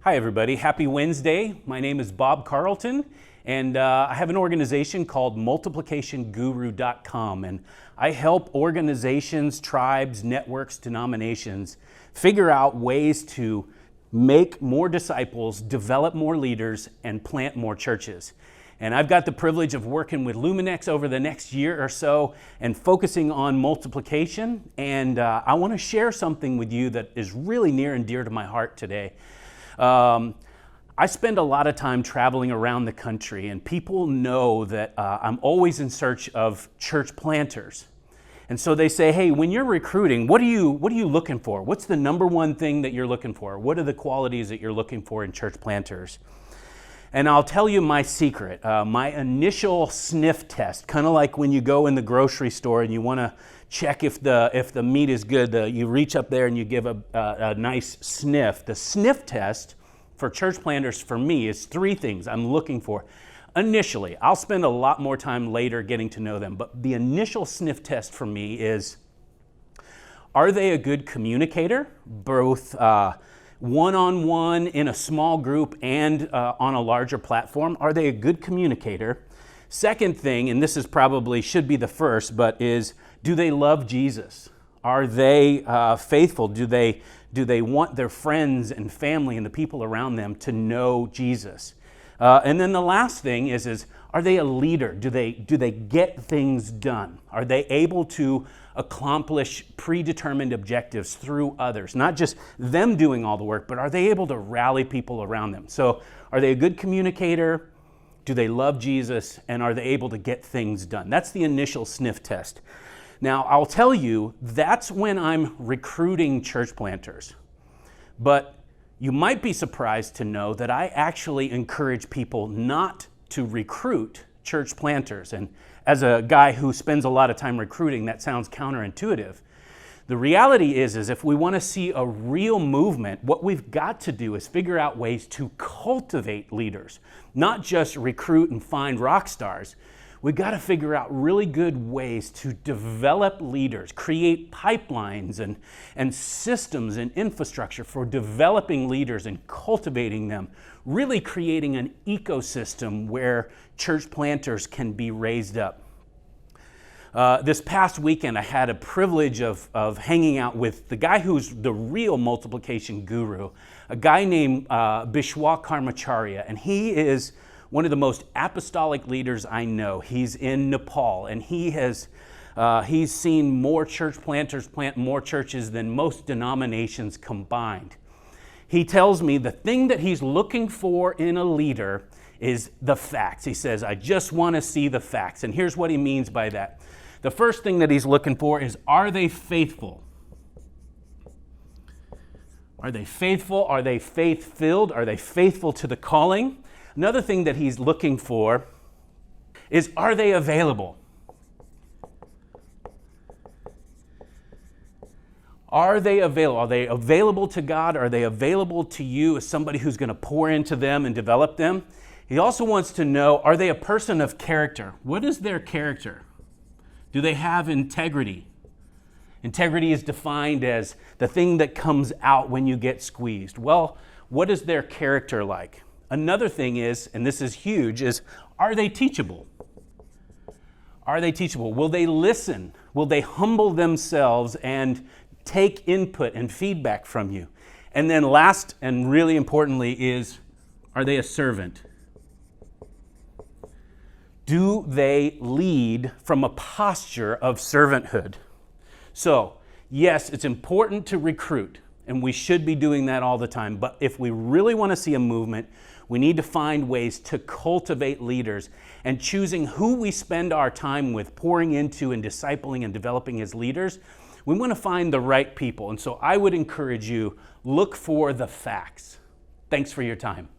Hi everybody, happy Wednesday. My name is Bob Carlton and I have an organization called multiplicationguru.com, and I help organizations, tribes, networks, denominations figure out ways to make more disciples, develop more leaders, and plant more churches. And I've got the privilege of working with Luminex over the next year or so and focusing on multiplication. And I want to share something with you that is really near and dear to my heart today. I spend a lot of time traveling around the country, and people know that I'm always in search of church planters. And so they say, hey, when you're recruiting, what are you looking for? What's the number one thing that you're looking for? What are the qualities that you're looking for in church planters? And I'll tell you my secret, my initial sniff test, kind of like when you go in the grocery store and you want to check if the meat is good. You reach up there and you give a nice sniff. The sniff test for church planters for me is three things I'm looking for. Initially, I'll spend a lot more time later getting to know them, but the initial sniff test for me is, are they a good communicator, both one-on-one in a small group and on a larger platform? Are they a good communicator? Second thing, and this is probably should be the first, but is, do they love Jesus? Are they faithful? Do they want their friends and family and the people around them to know Jesus? And then the last thing is are they a leader? Do they get things done? Are they able to accomplish predetermined objectives through others? Not just them doing all the work, but are they able to rally people around them? So are they a good communicator? Do they love Jesus? And are they able to get things done? That's the initial sniff test. Now, I'll tell you, that's when I'm recruiting church planters. But you might be surprised to know that I actually encourage people not to recruit church planters. And as a guy who spends a lot of time recruiting, that sounds counterintuitive. The reality is if we want to see a real movement, what we've got to do is figure out ways to cultivate leaders, not just recruit and find rock stars. We've got to figure out really good ways to develop leaders, create pipelines and systems and infrastructure for developing leaders and cultivating them, really creating an ecosystem where church planters can be raised up. This past weekend, I had a privilege of hanging out with the guy who's the real multiplication guru, a guy named Bishwa Karmacharya, and he is one of the most apostolic leaders I know. He's in Nepal, and he's seen more church planters plant more churches than most denominations combined. He tells me the thing that he's looking for in a leader is the facts. He says, I just want to see the facts. And here's what he means by that. The first thing that he's looking for is, are they faithful? Are they faithful? Are they faith-filled? Are they faithful to the calling? Another thing that he's looking for is, are they available? Are they available? Are they available to God? Are they available to you as somebody who's going to pour into them and develop them? He also wants to know, are they a person of character? What is their character? Do they have integrity? Integrity is defined as the thing that comes out when you get squeezed. Well, what is their character like? Another thing is, and this is huge, is, are they teachable? Are they teachable? Will they listen? Will they humble themselves and take input and feedback from you? And then last and really importantly is, are they a servant? Do they lead from a posture of servanthood? So, yes, it's important to recruit, and we should be doing that all the time. But if we really want to see a movement, we need to find ways to cultivate leaders, and choosing who we spend our time with, pouring into and discipling and developing as leaders. We want to find the right people. And so I would encourage you, look for the facts. Thanks for your time.